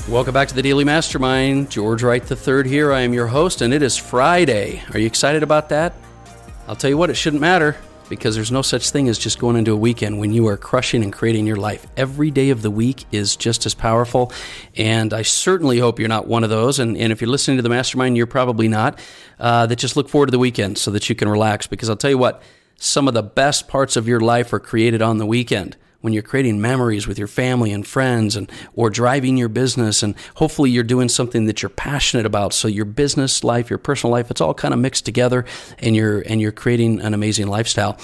Welcome back to the Daily Mastermind. George Wright III here. I am your host, and it is Friday. Are you excited about that? I'll tell you what, it shouldn't matter, because there's no such thing as just going into a weekend when you are crushing and creating your life. Every day of the week is just as powerful, and I certainly hope you're not one of those, and if you're listening to the Mastermind, you're probably not, that just look forward to the weekend so that you can relax, because I'll tell you what, some of the best parts of your life are created on the weekend. When you're creating memories with your family and friends, or driving your business, and hopefully you're doing something that you're passionate about. So your business life, your personal life, it's all kind of mixed together, and you're creating an amazing lifestyle.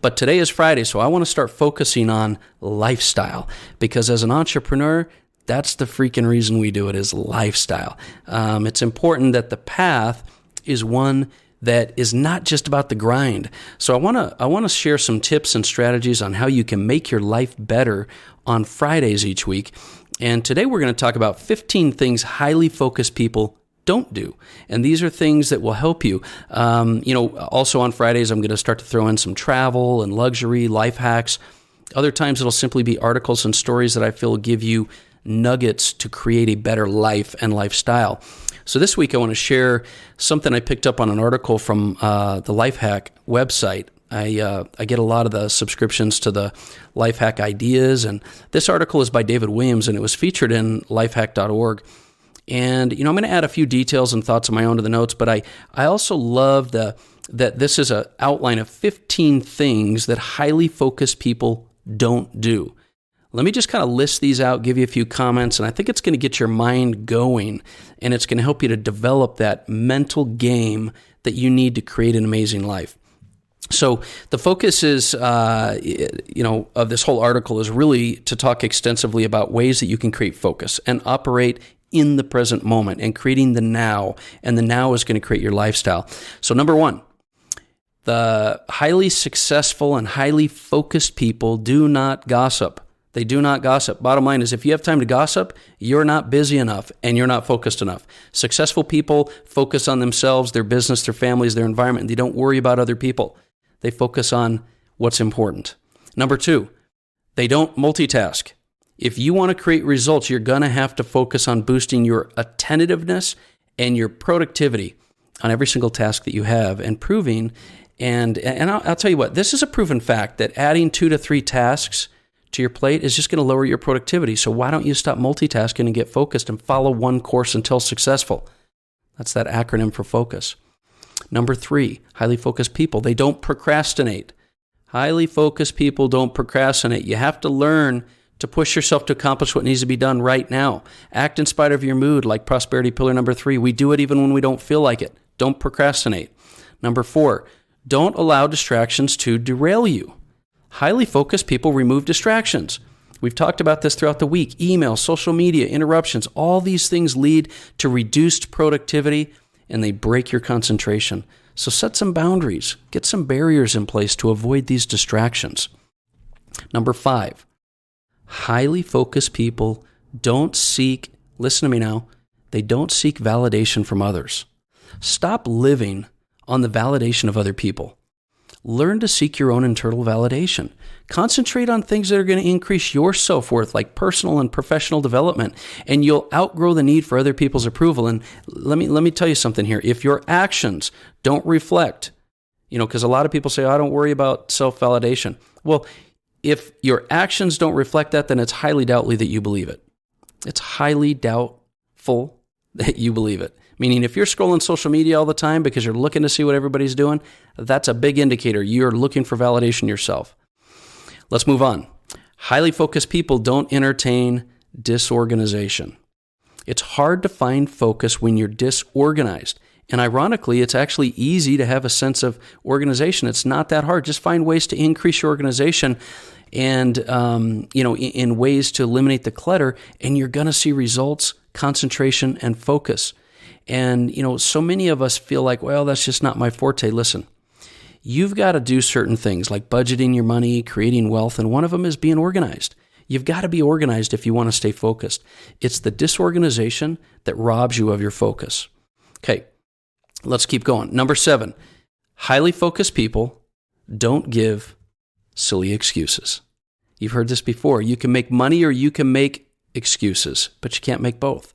But today is Friday, so I want to start focusing on lifestyle, because as an entrepreneur, that's the freaking reason we do it, is lifestyle. It's important that the path is one that is not just about the grind. So I want to share some tips and strategies on how you can make your life better on Fridays each week. And today we're going to talk about 15 things highly focused people don't do. And these are things that will help you. Also on Fridays, I'm going to start to throw in some travel and luxury, life hacks. Other times it'll simply be articles and stories that I feel will give you nuggets to create a better life and lifestyle. So this week I want to share something I picked up on an article from the Lifehack website. I get a lot of the subscriptions to the Lifehack ideas, and this article is by David Williams, and it was featured in lifehack.org. And I'm going to add a few details and thoughts of my own to the notes, but I also love that this is an outline of 15 things that highly focused people don't do. Let me just kind of list these out, give you a few comments, and I think it's going to get your mind going, and it's going to help you to develop that mental game that you need to create an amazing life. So the focus is, of this whole article is really to talk extensively about ways that you can create focus and operate in the present moment and creating the now, and the now is going to create your lifestyle. So number one, the highly successful and highly focused people do not gossip. They do not gossip. Bottom line is, if you have time to gossip, you're not busy enough and you're not focused enough. Successful people focus on themselves, their business, their families, their environment, and they don't worry about other people. They focus on what's important. Number two, they don't multitask. If you want to create results, you're going to have to focus on boosting your attentiveness and your productivity on every single task that you have, and proving, and I'll tell you what, this is a proven fact that adding 2 to 3 tasks to your plate is just going to lower your productivity. So why don't you stop multitasking and get focused and follow one course until successful? That's that acronym for focus. Number 3, highly focused people, they don't procrastinate. Highly focused people don't procrastinate. You have to learn to push yourself to accomplish what needs to be done right now. Act in spite of your mood, like prosperity pillar number 3. We do it even when we don't feel like it. Don't procrastinate. Number 4, don't allow distractions to derail you. Highly focused people remove distractions. We've talked about this throughout the week. Email, social media, interruptions, all these things lead to reduced productivity, and they break your concentration. So set some boundaries. Get some barriers in place to avoid these distractions. Number 5, highly focused people don't seek, listen to me now, they don't seek validation from others. Stop living on the validation of other people. Learn to seek your own internal validation. Concentrate on things that are going to increase your self-worth, like personal and professional development, and you'll outgrow the need for other people's approval. And let me tell you something here. If your actions don't reflect, because a lot of people say, I don't worry about self-validation. Well, if your actions don't reflect that, then it's highly doubtful that you believe it. It's highly doubtful that you believe it. Meaning, if you're scrolling social media all the time because you're looking to see what everybody's doing, that's a big indicator you're looking for validation yourself. Let's move on. Highly focused people don't entertain disorganization. It's hard to find focus when you're disorganized. And ironically, it's actually easy to have a sense of organization. It's not that hard. Just find ways to increase your organization and, in ways to eliminate the clutter, and you're going to see results, concentration, and focus. And, so many of us feel like, well, that's just not my forte. Listen, you've got to do certain things like budgeting your money, creating wealth, and one of them is being organized. You've got to be organized if you want to stay focused. It's the disorganization that robs you of your focus. Okay, let's keep going. Number 7, highly focused people don't give silly excuses. You've heard this before. You can make money or you can make excuses, but you can't make both.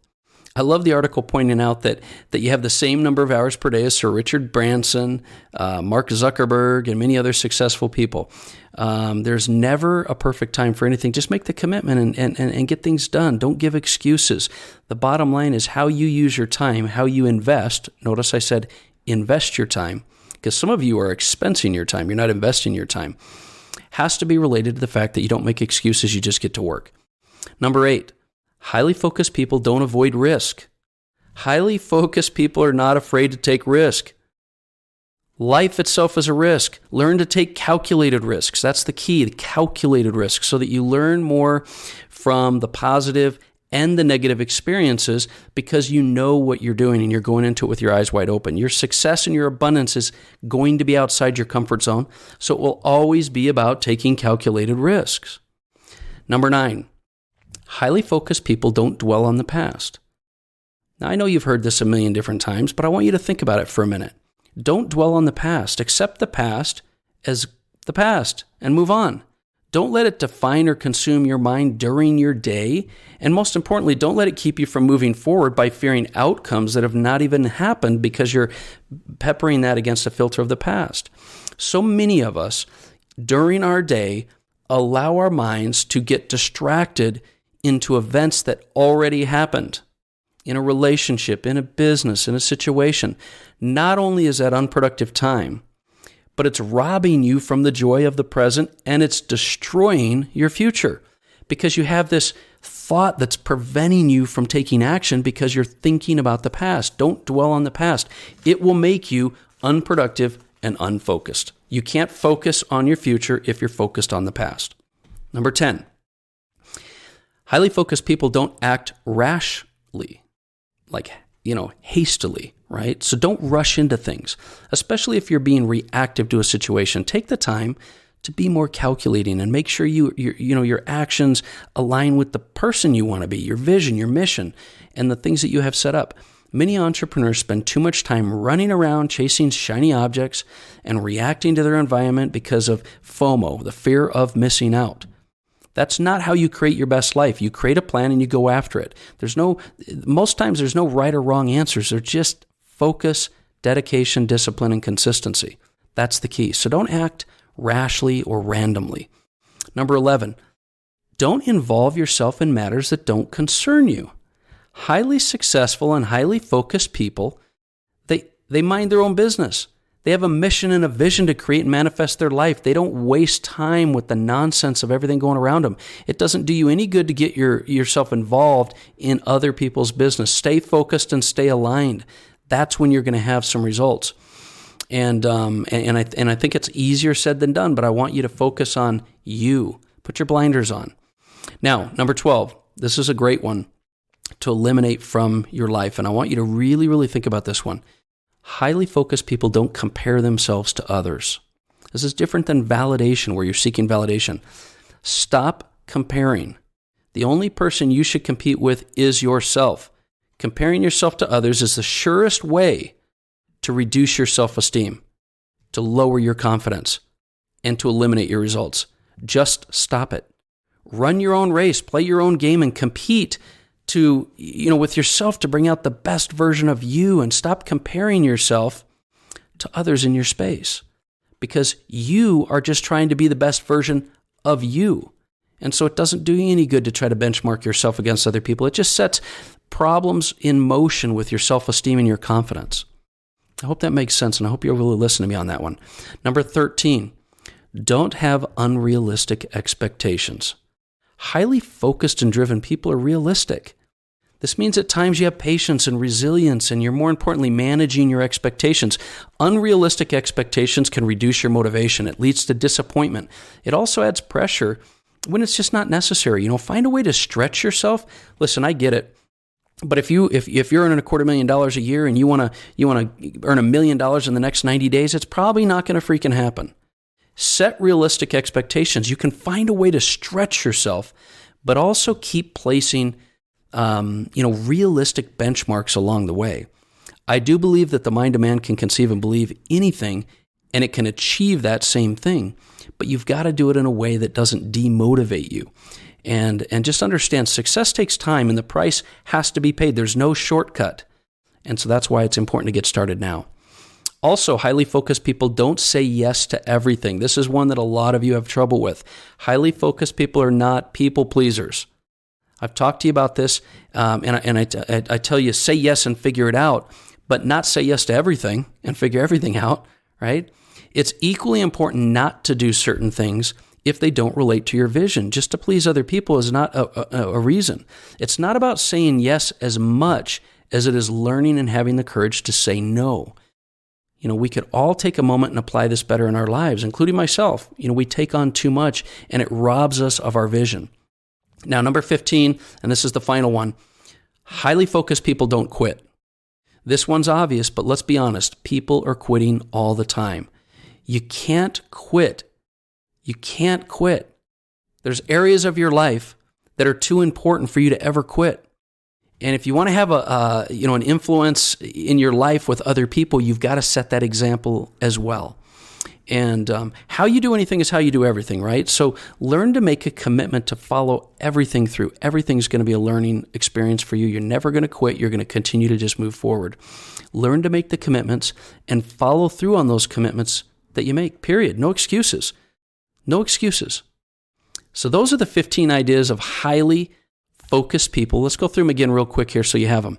I love the article pointing out that you have the same number of hours per day as Sir Richard Branson, Mark Zuckerberg, and many other successful people. There's never a perfect time for anything. Just make the commitment and get things done. Don't give excuses. The bottom line is how you use your time, how you invest. Notice I said invest your time, because some of you are expensing your time. You're not investing your time. Has to be related to the fact that you don't make excuses. You just get to work. Number 8. Highly focused people don't avoid risk. Highly focused people are not afraid to take risk. Life itself is a risk. Learn to take calculated risks. That's the key, the calculated risks, so that you learn more from the positive and the negative experiences because you know what you're doing and you're going into it with your eyes wide open. Your success and your abundance is going to be outside your comfort zone, so it will always be about taking calculated risks. Number 9. Highly focused people don't dwell on the past. Now, I know you've heard this a million different times, but I want you to think about it for a minute. Don't dwell on the past. Accept the past as the past and move on. Don't let it define or consume your mind during your day. And most importantly, don't let it keep you from moving forward by fearing outcomes that have not even happened because you're peppering that against the filter of the past. So many of us during our day allow our minds to get distracted into events that already happened in a relationship, in a business, in a situation. Not only is that unproductive time, but it's robbing you from the joy of the present and it's destroying your future because you have this thought that's preventing you from taking action because you're thinking about the past. Don't dwell on the past. It will make you unproductive and unfocused. You can't focus on your future if you're focused on the past. Number 10. Highly focused people don't act rashly, hastily, right? So don't rush into things, especially if you're being reactive to a situation. Take the time to be more calculating and make sure your actions align with the person you want to be, your vision, your mission, and the things that you have set up. Many entrepreneurs spend too much time running around chasing shiny objects and reacting to their environment because of FOMO, the fear of missing out. That's not how you create your best life. You create a plan and you go after it. Most times there's no right or wrong answers. There's just focus, dedication, discipline, and consistency. That's the key. So don't act rashly or randomly. Number 11, don't involve yourself in matters that don't concern you. Highly successful and highly focused people, they mind their own business. They have a mission and a vision to create and manifest their life. They don't waste time with the nonsense of everything going around them. It doesn't do you any good to get yourself involved in other people's business. Stay focused and stay aligned. That's when you're going to have some results. And I think it's easier said than done, but I want you to focus on you. Put your blinders on. Now, number 12, this is a great one to eliminate from your life. And I want you to really, really think about this one. Highly focused people don't compare themselves to others. This is different than validation, where you're seeking validation. Stop comparing. The only person you should compete with is yourself. Comparing yourself to others is the surest way to reduce your self-esteem, to lower your confidence, and to eliminate your results. Just stop it. Run your own race, play your own game, and compete with yourself to bring out the best version of you, and stop comparing yourself to others in your space, because you are just trying to be the best version of you. And so it doesn't do you any good to try to benchmark yourself against other people. It just sets problems in motion with your self-esteem and your confidence. I hope that makes sense, and I hope you'll really listen to me on that one. Number 13, don't have unrealistic expectations. Highly focused and driven people are realistic. This means at times you have patience and resilience, and you're more importantly managing your expectations. Unrealistic expectations can reduce your motivation. It leads to disappointment. It also adds pressure when it's just not necessary. Find a way to stretch yourself. Listen, I get it. But if you're earning $250,000 a year and you want to earn $1 million in the next 90 days, it's probably not going to freaking happen. Set realistic expectations. You can find a way to stretch yourself, but also keep placing realistic benchmarks along the way. I do believe that the mind of man can conceive and believe anything and it can achieve that same thing. But you've got to do it in a way that doesn't demotivate you. And just understand, success takes time, and the price has to be paid. There's no shortcut. And so that's why it's important to get started now. Also, highly focused people don't say yes to everything. This is one that a lot of you have trouble with. Highly focused people are not people pleasers. I've talked to you about this, and I tell you, say yes and figure it out, but not say yes to everything and figure everything out, right? It's equally important not to do certain things if they don't relate to your vision. Just to please other people is not a reason. It's not about saying yes as much as it is learning and having the courage to say no. We could all take a moment and apply this better in our lives, including myself. We take on too much and it robs us of our vision. Now, number 15, and this is the final one, highly focused people don't quit. This one's obvious, but let's be honest. People are quitting all the time. You can't quit. You can't quit. There's areas of your life that are too important for you to ever quit. And if you want to have an influence in your life with other people, you've got to set that example as well. And how you do anything is how you do everything, right? So learn to make a commitment to follow everything through. Everything's going to be a learning experience for you. You're never going to quit. You're going to continue to just move forward. Learn to make the commitments and follow through on those commitments that you make, period. No excuses. No excuses. So those are the 15 ideas of highly focused people. Let's go through them again real quick here so you have them.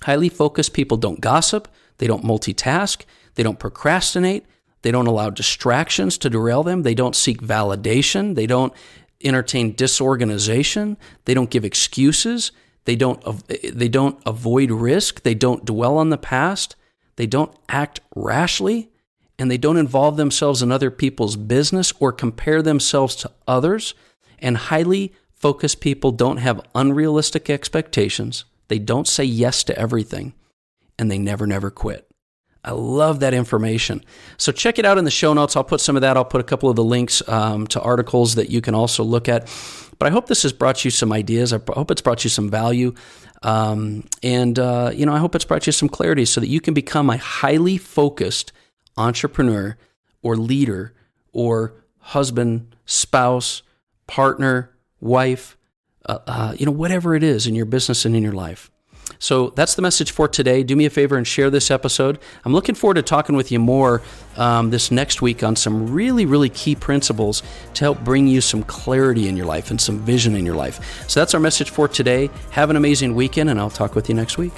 Highly focused people don't gossip. They don't multitask. They don't procrastinate. They don't allow distractions to derail them. They don't seek validation. They don't entertain disorganization. They don't give excuses. They don't avoid risk. They don't dwell on the past. They don't act rashly. And they don't involve themselves in other people's business or compare themselves to others. And highly focused people don't have unrealistic expectations. They don't say yes to everything. And they never quit. I love that information. So check it out in the show notes. I'll put some of that. I'll put a couple of the links to articles that you can also look at. But I hope this has brought you some ideas. I hope it's brought you some value. I hope it's brought you some clarity so that you can become a highly focused entrepreneur or leader or husband, spouse, partner, wife, whatever it is in your business and in your life. So that's the message for today. Do me a favor and share this episode. I'm looking forward to talking with you more this next week on some really, really key principles to help bring you some clarity in your life and some vision in your life. So that's our message for today. Have an amazing weekend, and I'll talk with you next week.